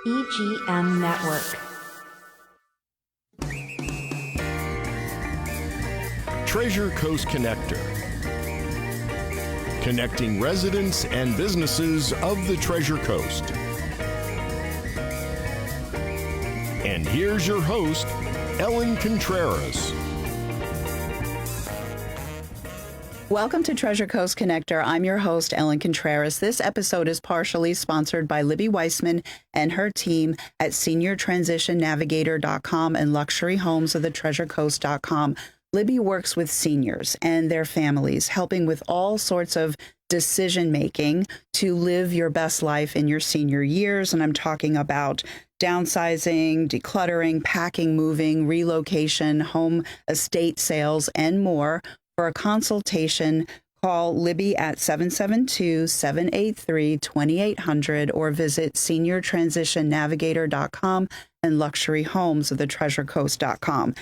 EGM Network. Treasure Coast Connector. Connecting residents and businesses of the Treasure Coast. And here's your host, Ellen Contreras. Welcome to Treasure Coast Connector. I'm your host, Ellen Contreras. This episode is partially sponsored by Libby Weissman and her team at seniortransitionnavigator.com and luxuryhomesofthetreasurecoast.com. Libby works with seniors and their families, helping with all sorts of decision-making to live your best life in your senior years. And I'm talking about downsizing, decluttering, packing, moving, relocation, home estate sales, and more. For a consultation, call Libby at 772-783-2800 or visit seniortransitionnavigator.com and luxuryhomesofthetreasurecoast.com.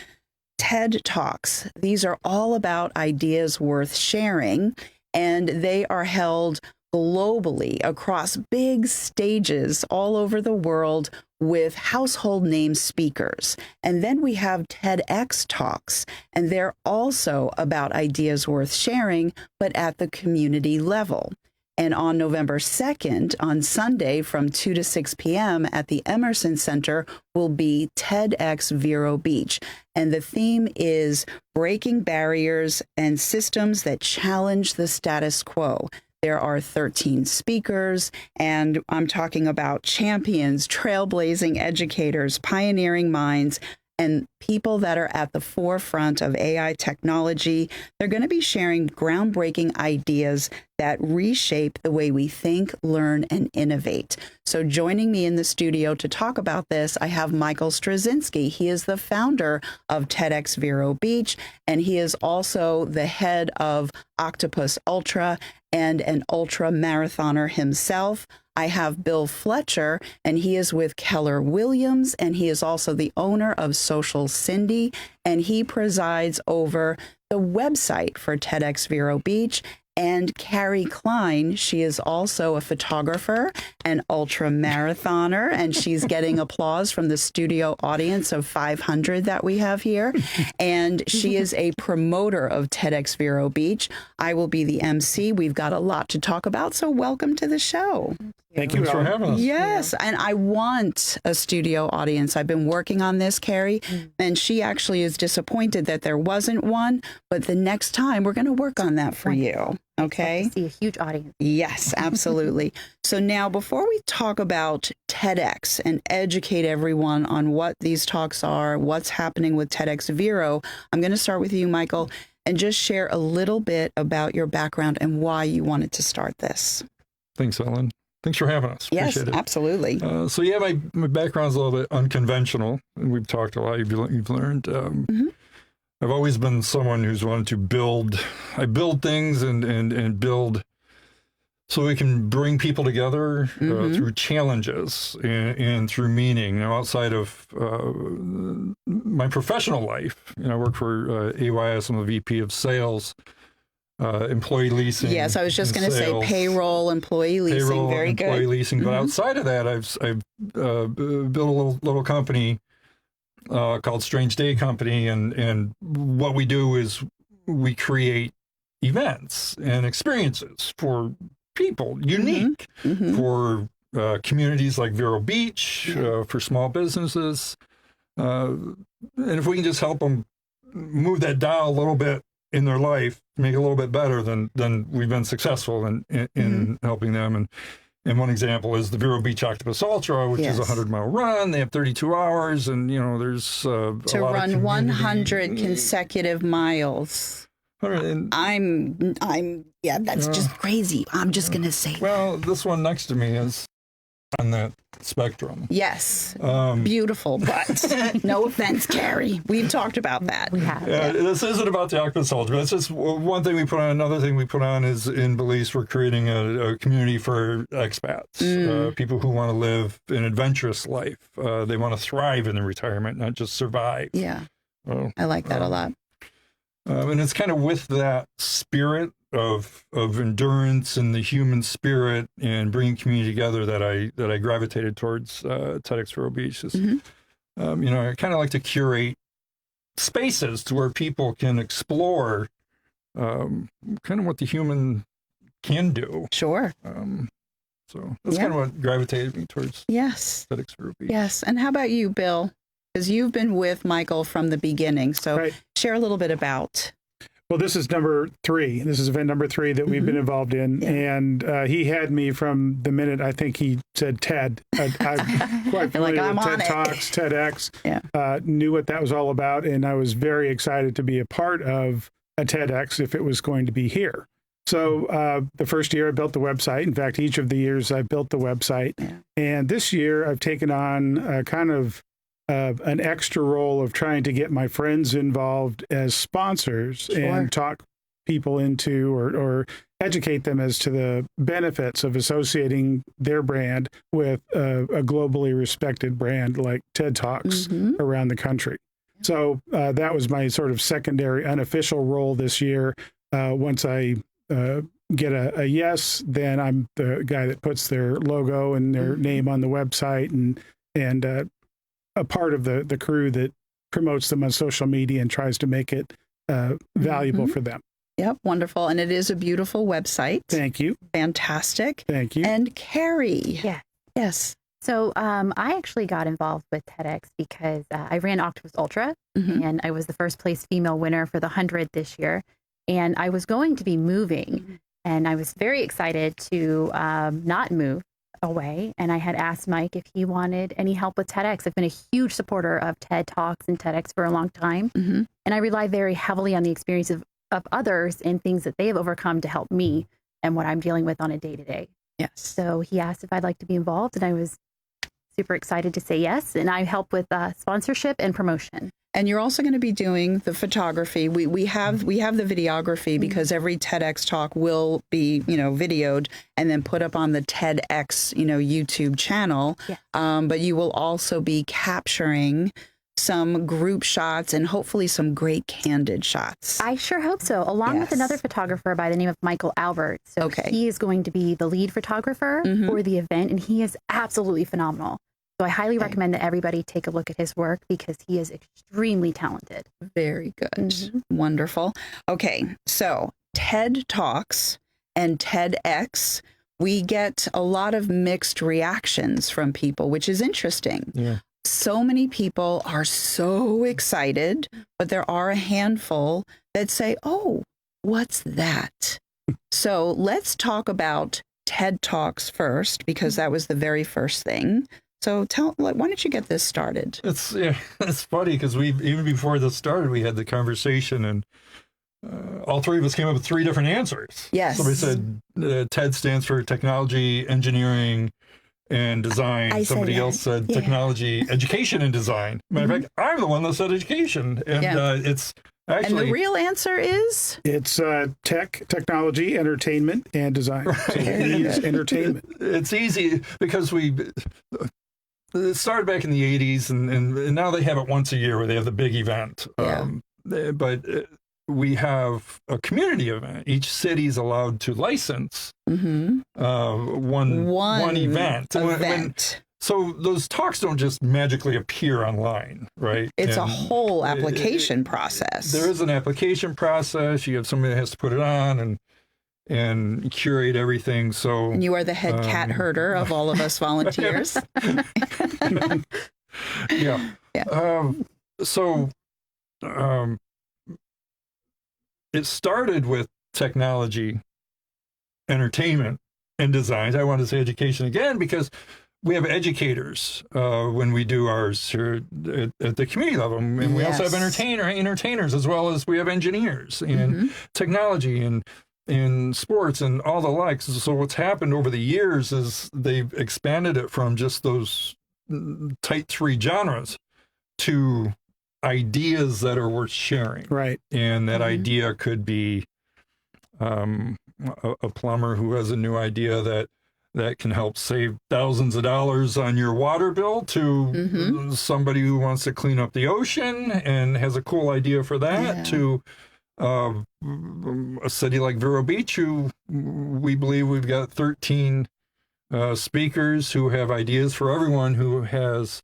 TED Talks. These are all about ideas worth sharing, and they are held globally across big stages all over the world with household name speakers. And then we have TEDx Talks, and they're also about ideas worth sharing, but at the community level. And on November 2nd, on Sunday from 2 to 6 p.m. at the Emerson Center will be TEDx Vero Beach. And the theme is breaking barriers and systems that challenge the status quo. There are 13 speakers, and I'm talking about champions, trailblazing educators, pioneering minds, and people that are at the forefront of AI technology. They're going to be sharing groundbreaking ideas that reshape the way we think, learn, and innovate. So joining me in the studio to talk about this, I have Michael Strezinski. He is the founder of TEDx Vero Beach, and he is also the head of Octopus Ultra and an ultra marathoner himself. I have Bill Fletcher, and he is with Keller Williams, and he is also the owner of Social Cindy, and he presides over the website for TEDx Vero Beach. And Cari Cline, she is also a photographer and ultra marathoner, and she's getting applause from the studio audience of 500 that we have here. And she is a promoter of TEDx Vero Beach. I will be the MC. We've got a lot to talk about, so welcome to the show. Thank you for having us. Yes, and I want a studio audience. I've been working on this, Cari, and she actually is disappointed that there wasn't one, but the next time we're going to work on that for you. Okay. See a huge audience. Yes, absolutely. So now, before we talk about TEDx and educate everyone on what these talks are, what's happening with TEDx Vero, I'm going to start with you, Michael, and just share a little bit about your background and why you wanted to start this. Thanks, Ellen. Thanks for having us. Yes, Appreciate it. Absolutely. So yeah, my background's a little bit unconventional, and we've talked a lot. You've learned. I've always been someone who's wanted to build. I build things and build so we can bring people together through challenges and through meaning. Outside of my professional life, I work for AYS. I'm a VP of sales, employee leasing. Yes, I was just going to say payroll, employee leasing. Payroll, very good. Employee leasing. But outside of that, I've built a little company called Strange Day Company, and what we do is we create events and experiences for people, unique for communities like Vero Beach, for small businesses, and if we can just help them move that dial a little bit in their life, make it a little bit better, then we've been successful in helping them. And one example is the Vero Beach Octopus Ultra, which is a 100-mile run. They have 32 hours, and there's to run 100 consecutive miles. That's just crazy. I'm just gonna say. Well, this one next to me is on that spectrum. Yes, beautiful, but no offense, Cari. We've talked about that. We have. This isn't about the Octopus Ultra. That's just one thing we put on. Another thing we put on is in Belize, we're creating a community for expats, people who want to live an adventurous life. They want to thrive in their retirement, not just survive. Yeah, I like that a lot. And it's kind of with that spirit of endurance and the human spirit and bringing community together that I gravitated towards TEDx Vero Beach. Is, you know, I kind of like to curate spaces to where people can explore kind of what the human can do. Sure. So that's kind of what gravitated me towards TEDx Vero Beach. Yes. And how about you, Bill? Because you've been with Michael from the beginning. So share a little bit about. Well, this is number 3. This is event number 3 that we've been involved in. Yeah. And he had me from the minute I think he said TED. I'm quite familiar with TED Talks, TEDx, knew what that was all about. And I was very excited to be a part of a TEDx if it was going to be here. So the first year I built the website. In fact, each of the years I built the website. Yeah. And this year I've taken on kind of an extra role of trying to get my friends involved as sponsors and talk people into or educate them as to the benefits of associating their brand with a globally respected brand like TED Talks around the country. So that was my sort of secondary unofficial role this year. Once I get a yes, then I'm the guy that puts their logo and their name on the website and a part of the crew that promotes them on social media and tries to make it valuable for them. Yep, wonderful. And it is a beautiful website. Thank you. Fantastic. Thank you. And Cari. Yeah. Yes. So I actually got involved with TEDx because I ran Octopus Ultra, and I was the first place female winner for the 100 this year. And I was going to be moving, and I was very excited to not move away. And I had asked Mike if he wanted any help with TEDx. I've been a huge supporter of TED Talks and TEDx for a long time. And I rely very heavily on the experience of others and things that they have overcome to help me and what I'm dealing with on a day-to-day. Yes. So he asked if I'd like to be involved, and I was super excited to say yes. And I help with sponsorship and promotion. And you're also going to be doing the photography. We have the videography because every TEDx talk will be, videoed and then put up on the TEDx, YouTube channel. Yeah. But you will also be capturing some group shots and hopefully some great candid shots. I sure hope so, along with another photographer by the name of Michael Albert. So he is going to be the lead photographer for the event, and he is absolutely phenomenal. So I highly recommend that everybody take a look at his work because he is extremely talented. Very good. Wonderful. Okay, so TED Talks and TEDx, we get a lot of mixed reactions from people, which is interesting. Yeah. So many people are so excited, but there are a handful that say, oh, what's that? So let's talk about TED Talks first, because that was the very first thing. So why don't you get this started? It's funny because even before this started, we had the conversation and all three of us came up with 3 different answers. Yes. Somebody said TED stands for technology, engineering, and design. Somebody else said technology, education, and design. Matter of fact, I'm the one that said education. And it's actually... And the real answer is? It's technology, entertainment, and design. Right. So it is entertainment. It's easy because it started back in the 80s, and now they have it once a year where they have the big event. But we have a community event. Each city is allowed to license one event. So those talks don't just magically appear online, right? It's a whole application process. There is an application process. You have somebody that has to put it on and curate everything. So and you are the head cat herder of all of us volunteers. It started with technology, entertainment, and design. I want to say education again because we have educators when we do ours here at the community level. And we also have entertainers as well as we have engineers and technology and in sports and all the likes. So what's happened over the years is they've expanded it from just those tight 3 genres to ideas that are worth sharing. Right. And that idea could be a plumber who has a new idea that can help save thousands of dollars on your water bill to somebody who wants to clean up the ocean and has a cool idea for that to a city like Vero Beach, who we believe we've got 13 speakers who have ideas for everyone, who has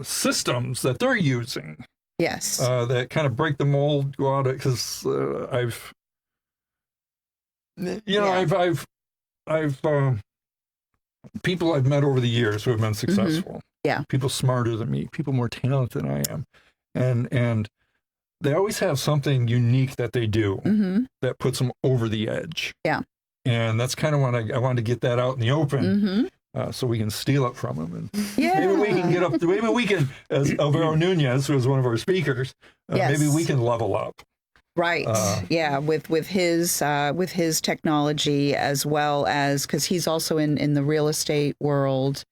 systems that they're using. Yes. That kind of break the mold, go out, because I've people I've met over the years who have been successful. Mm-hmm. Yeah. People smarter than me, people more talented than I am. And they always have something unique that they do that puts them over the edge. Yeah. And that's kind of what I wanted to get that out in the open, so we can steal it from them. And maybe we can get up, maybe we can, as Alvaro Nunez, who was one of our speakers, maybe we can level up. Right. With his technology, as well as, because he's also in the real estate world.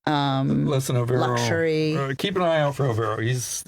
Listen, Alvaro, luxury. Keep an eye out for Alvaro. He's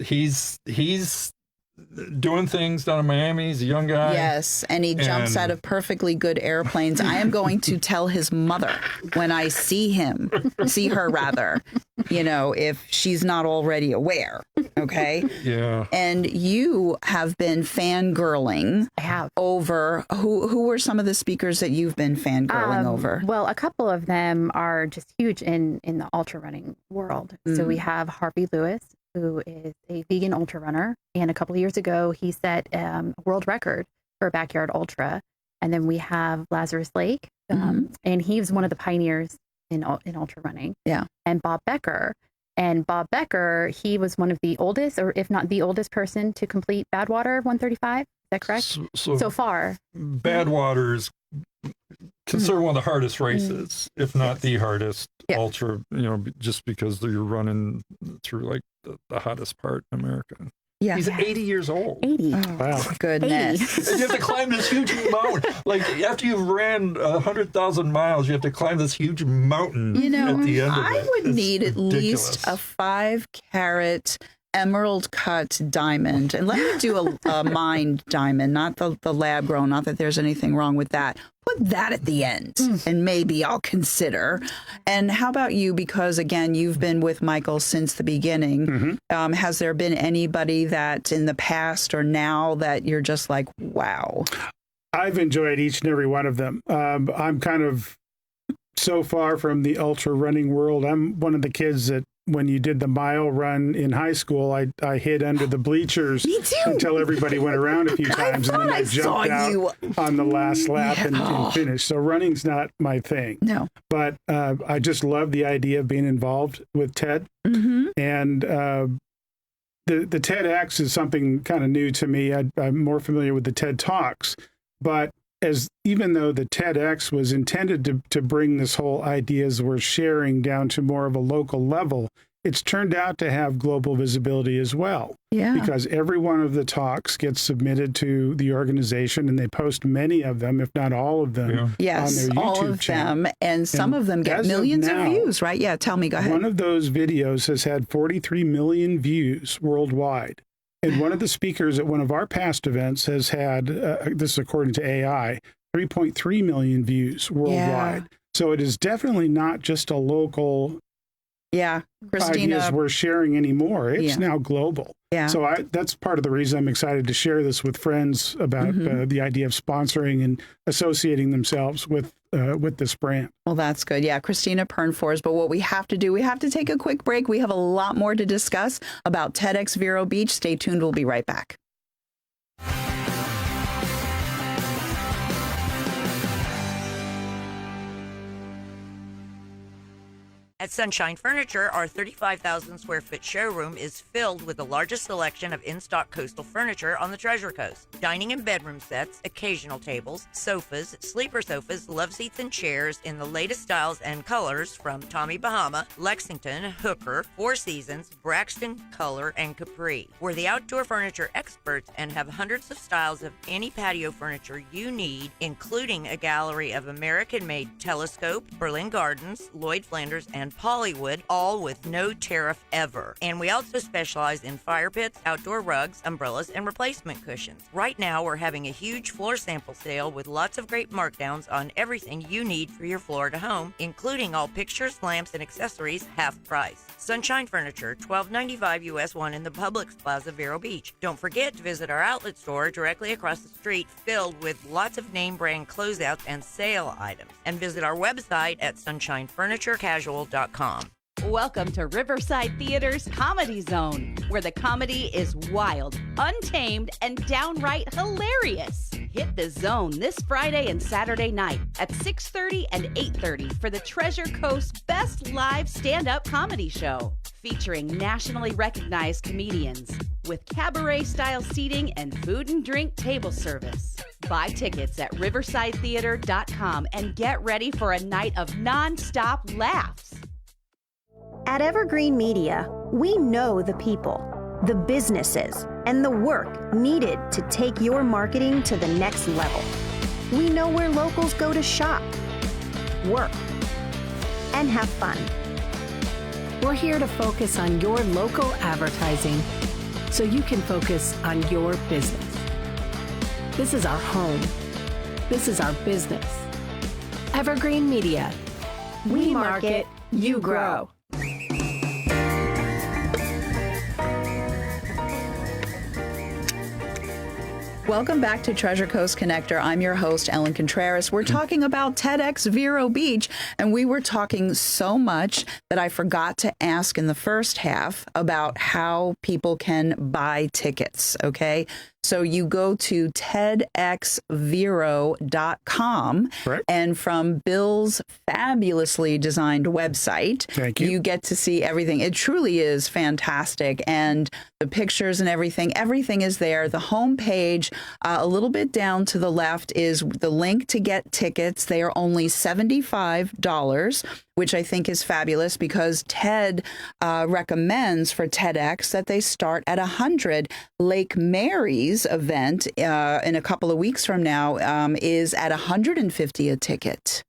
doing things down in Miami. He's a young guy. Yes, and he jumps out of perfectly good airplanes. I am going to tell his mother when I see her rather, if she's not already aware. Okay. Yeah. And you have been fangirling. I have. Over who were some of the speakers that you've been fangirling over? Well, a couple of them are just huge in the ultra running world. So we have Harvey Lewis, who is a vegan ultra runner. And a couple of years ago, he set a world record for a backyard ultra. And then we have Lazarus Lake, and he's one of the pioneers in ultra running. Yeah. And Bob Becker. And Bob Becker, he was one of the oldest, or if not the oldest person to complete Badwater 135. Is that correct? So far. Badwater's considered one of the hardest races, if not the hardest ultra, just because you're running through like the hottest part in America. Yeah. He's 80 years old. 80. Oh, wow. Goodness. And you have to climb this huge mountain. Like, after you've ran 100,000 miles, you have to climb this huge mountain at the end of it. I would need at least a 5-carat emerald cut diamond. And let me do a mined diamond, not the lab grown, not that there's anything wrong with that. Put that at the end, and maybe I'll consider. And how about you? Because, again, you've been with Michael since the beginning. Has there been anybody that in the past or now that you're just like, wow? I've enjoyed each and every one of them. I'm kind of so far from the ultra running world. I'm one of the kids that, when you did the mile run in high school, I hid under the bleachers until everybody went around a few times, and then I jumped out on the last lap and finished. So running's not my thing. No. But I just love the idea of being involved with TED. And the TEDx is something kind of new to me. I'm more familiar with the TED Talks. But even though the TEDx was intended to bring this whole ideas we're sharing down to more of a local level, it's turned out to have global visibility as well. Yeah. Because every one of the talks gets submitted to the organization, and they post many of them, if not all of them, on their YouTube all of channel. them. And some of them get millions of views, right? Yeah, tell me, go ahead. One of those videos has had 43 million views worldwide. And one of the speakers at one of our past events has had, this is according to AI, 3.3 million views worldwide. Yeah. So it is definitely not just a local ideas we're sharing anymore. It's now global. Yeah. So that's part of the reason I'm excited to share this with friends about the idea of sponsoring and associating themselves with this brand. Well, that's good. Yeah, Christina Pernfors. But what we have to do, we have to take a quick break. We have a lot more to discuss about TEDx Vero Beach. Stay tuned. We'll be right back. At Sunshine Furniture, our 35,000 square foot showroom is filled with the largest selection of in-stock coastal furniture on the Treasure Coast. Dining and bedroom sets, occasional tables, sofas, sleeper sofas, love seats, and chairs in the latest styles and colors from Tommy Bahama, Lexington, Hooker, Four Seasons, Braxton, Color, and Capri. We're the outdoor furniture experts and have hundreds of styles of any patio furniture you need, including a gallery of American-made Telescope, Berlin Gardens, Lloyd Flanders, and and polywood, all with no tariff ever. And we also specialize in fire pits, outdoor rugs, umbrellas, and replacement cushions. Right now, we're having a huge floor sample sale with lots of great markdowns on everything you need for your Florida home, including all pictures, lamps, and accessories, half price. Sunshine Furniture, $12.95 US 1 in the Publix Plaza, Vero Beach. Don't forget to visit our outlet store directly across the street, filled with lots of name brand closeouts and sale items. And visit our website at sunshinefurniturecasual.com. Welcome to Riverside Theater's Comedy Zone, where the comedy is wild, untamed, and downright hilarious. Hit the zone this Friday and Saturday night at 6:30 and 8:30 for the Treasure Coast's best live stand-up comedy show, featuring nationally recognized comedians with cabaret-style seating and food and drink table service. Buy tickets at riversidetheater.com and get ready for a night of non-stop laughs. At Evergreen Media, we know the people, the businesses, and the work needed to take your marketing to the next level. We know where locals go to shop, work, and have fun. We're here to focus on your local advertising so you can focus on your business. This is our home. This is our business. Evergreen Media. We market, you grow. Welcome back to Treasure Coast Connector. I'm your host, Ellen Contreras. We're talking about TEDx Vero Beach, and we were talking so much that I forgot to ask in the first half about how people can buy tickets, okay? So you go to TEDxVero.com, right, and from Bill's fabulously designed website, thank you, you get to see everything. It truly is fantastic, and the pictures and everything is there. The homepage, a little bit down to the left, is the link to get tickets. They are only $75, which I think is fabulous because Ted recommends for TEDx that they start at $100. Lake Mary's event in a couple of weeks from now is at $150 a ticket.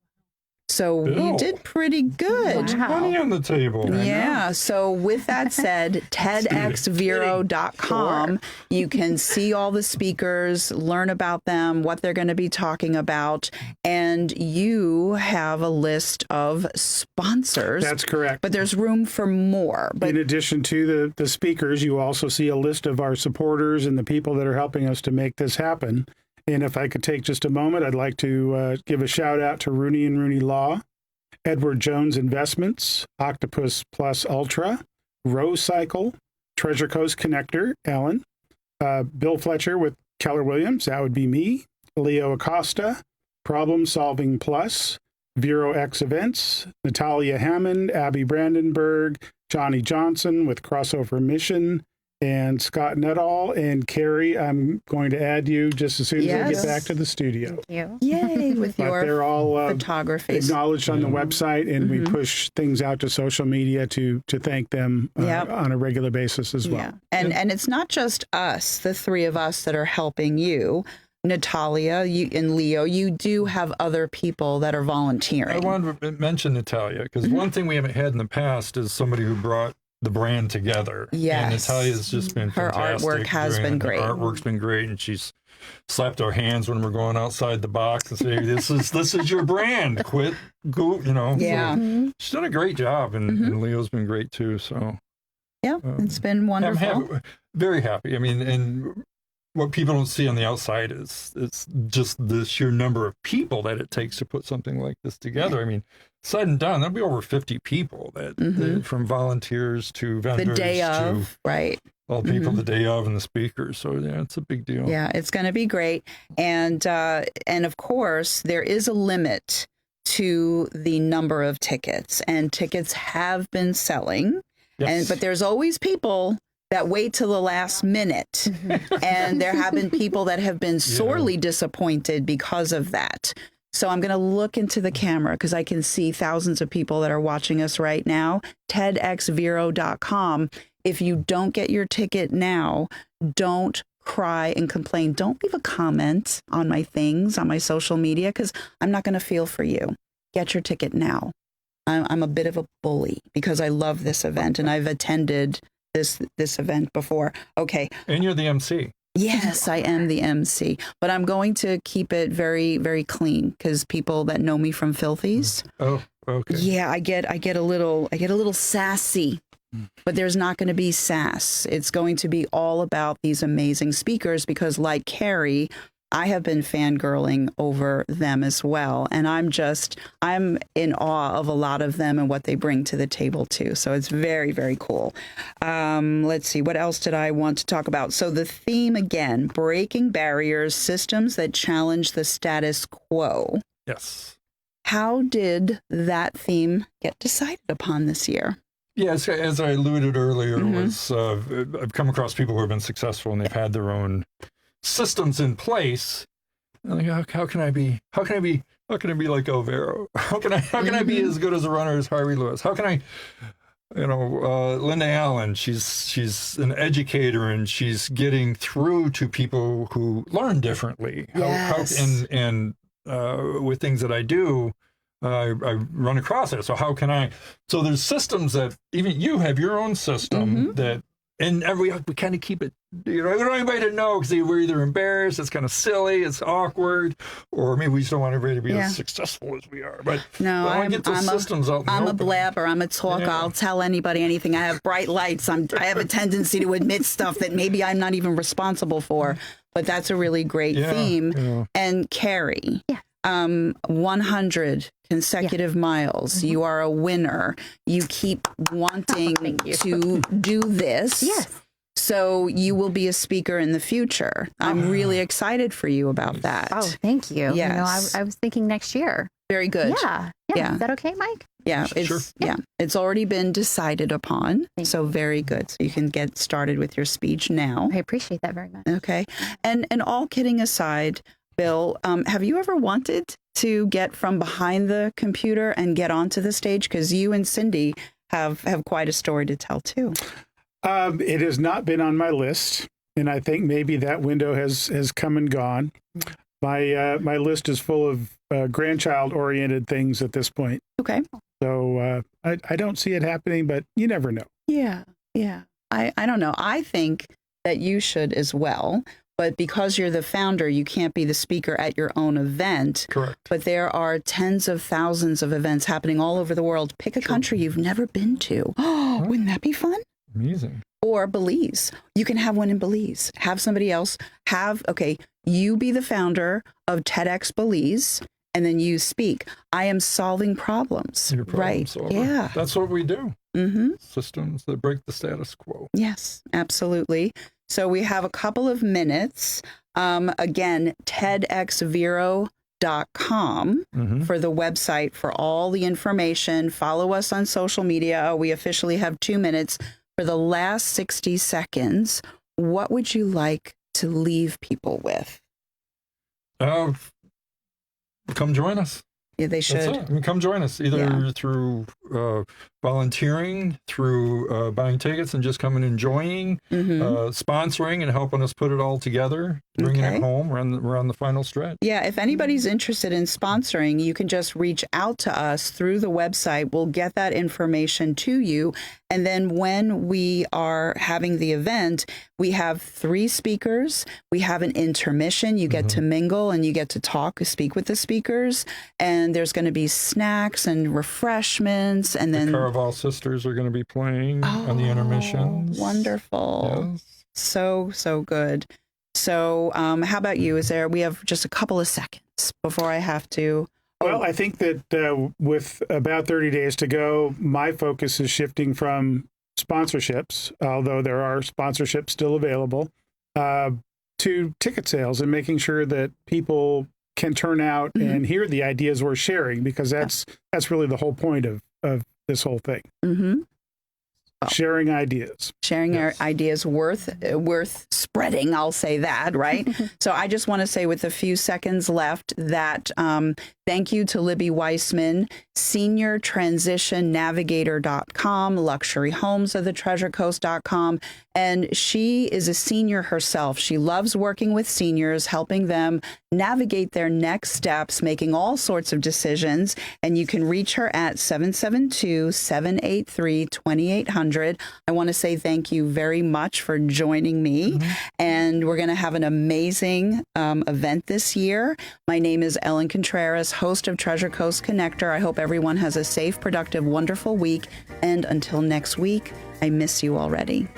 So we did pretty good. Wow. Money on the table. Yeah. So with that said, TEDxVero.com, you can see all the speakers, learn about them, what they're going to be talking about, and you have a list of sponsors. That's correct. But there's room for more. But in addition to the speakers, you also see a list of our supporters and the people that are helping us to make this happen. And if I could take just a moment, I'd like to give a shout out to Rooney and Rooney Law, Edward Jones Investments, Octopus Plus Ultra, Rose Cycle, Treasure Coast Connector, Ellen, Bill Fletcher with Keller Williams, that would be me, Leo Acosta, Problem Solving Plus, Vero X Events, Natalia Hammond, Abby Brandenburg, Johnny Johnson with Crossover Mission, and Scott Nuttall and Cari. I'm going to add you just as soon as I get back to the studio. Thank you. yay, with But your they're all photography. acknowledged on the website, and we push things out to social media to thank them on a regular basis as well. Yeah. And it's not just us, the three of us that are helping you. Natalia and Leo, you do have other people that are volunteering. I wanted to mention Natalia, because one thing we haven't had in the past is somebody who brought the brand together. Yes. And Natalia's just been fantastic. Her artwork has been great. Her artwork's been great, and she's slapped our hands when we're going outside the box and say, this is your brand. Quit, go, Yeah. So she's done a great job, and Leo's been great too. So yeah, it's been wonderful. Very happy. I mean, and what people don't see on the outside is it's just the sheer number of people that it takes to put something like this together. I mean, said and done, there'll be over 50 people that from volunteers to vendors the day of, right? All the people the day of and the speakers. So yeah, it's a big deal. Yeah, it's going to be great. And of course, there is a limit to the number of tickets, and tickets have been selling. Yes. But there's always people that wait till the last minute. And there have been people that have been sorely disappointed because of that. So I'm going to look into the camera because I can see thousands of people that are watching us right now. TEDxVero.com. If you don't get your ticket now, don't cry and complain. Don't leave a comment on my things, on my social media, because I'm not going to feel for you. Get your ticket now. I'm a bit of a bully because I love this event and I've attended this event before. Okay. And you're the MC. Yes, I am the MC, but I'm going to keep it very, very clean because people that know me from Filthies. Oh, okay. Yeah, I get a little sassy, but there's not going to be sass. It's going to be all about these amazing speakers because, like Cari, I have been fangirling over them as well. And I'm in awe of a lot of them and what they bring to the table too. So it's very, very cool. Let's see, what else did I want to talk about? So the theme again, breaking barriers, systems that challenge the status quo. Yes. How did that theme get decided upon this year? Yes, as I alluded earlier, I've come across people who have been successful and they've had their own systems in place. Like, how can I be like Vero? How can I be as good as a runner as Harvey Lewis? How can I, Linda Allen, she's an educator and she's getting through to people who learn differently. Yes. With things that I do, I run across it. So how can I? So there's systems that even you have your own system that. And we kind of keep it, we don't want anybody to know because we're either embarrassed, it's kind of silly, it's awkward, or maybe we just don't want everybody to be as successful as we are. But no, I'm a blabber. I'm a talker. Yeah. I'll tell anybody anything. I have bright lights. I have a tendency to admit stuff that maybe I'm not even responsible for. But that's a really great theme. Yeah. And Cari, 100 consecutive miles. You are a winner. You keep wanting to do this. Yes. So you will be a speaker in the future. I'm really excited for you about that. Oh, thank you. Yes. I was thinking next year. Very good. Yeah. Is that okay, Mike? Yeah, sure. It's already been decided upon. So very good. So you can get started with your speech now. I appreciate that very much. Okay. And all kidding aside, Bill, have you ever wanted to get from behind the computer and get onto the stage? Because you and Cindy have quite a story to tell too. It has not been on my list, and I think maybe that window has come and gone. My list is full of grandchild-oriented things at this point. Okay. So I don't see it happening, but you never know. Yeah. I don't know. I think that you should as well. But because you're the founder, you can't be the speaker at your own event. Correct. But there are tens of thousands of events happening all over the world. Pick a country you've never been to. Oh, wouldn't that be fun? Amazing. Or Belize. You can have one in Belize. Have somebody else you be the founder of TEDx Belize, and then you speak. I am solving problems. Your problem solver. Yeah. That's what we do. Systems that break the status quo. Yes, absolutely. So we have a couple of minutes. Again, TEDxVero.com for the website for all the information. Follow us on social media. We officially have 2 minutes. For the last 60 seconds, what would you like to leave people with? Come join us. Yeah, they should. Come join us either through volunteering, through buying tickets and just coming and enjoying, sponsoring and helping us put it all together, bringing it home. We're on the final stretch. Yeah, if anybody's interested in sponsoring, you can just reach out to us through the website. We'll get that information to you. And then when we are having the event, we have 3 speakers. We have an intermission. You get to mingle and you get to speak with the speakers. And there's going to be snacks and refreshments. And then the Caraval sisters are going to be playing on the intermissions. Wonderful. Yes. So good. So how about you? We have just a couple of seconds before I have to. Well, I think that with about 30 days to go, my focus is shifting from sponsorships, although there are sponsorships still available, to ticket sales and making sure that people can turn out and hear the ideas we're sharing, because that's really the whole point of this whole thing. Sharing ideas. Sharing our ideas worth spreading, I'll say that, right? So I just want to say with a few seconds left that thank you to Libby Weissman, seniortransitionnavigator.com, luxuryhomesofthetreasurecoast.com, and she is a senior herself. She loves working with seniors, helping them navigate their next steps, making all sorts of decisions. And you can reach her at 772-783-2800. I want to say thank you very much for joining me. And we're going to have an amazing event this year. My name is Ellen Contreras, host of Treasure Coast Connector. I hope everyone has a safe, productive, wonderful week. And until next week, I miss you already.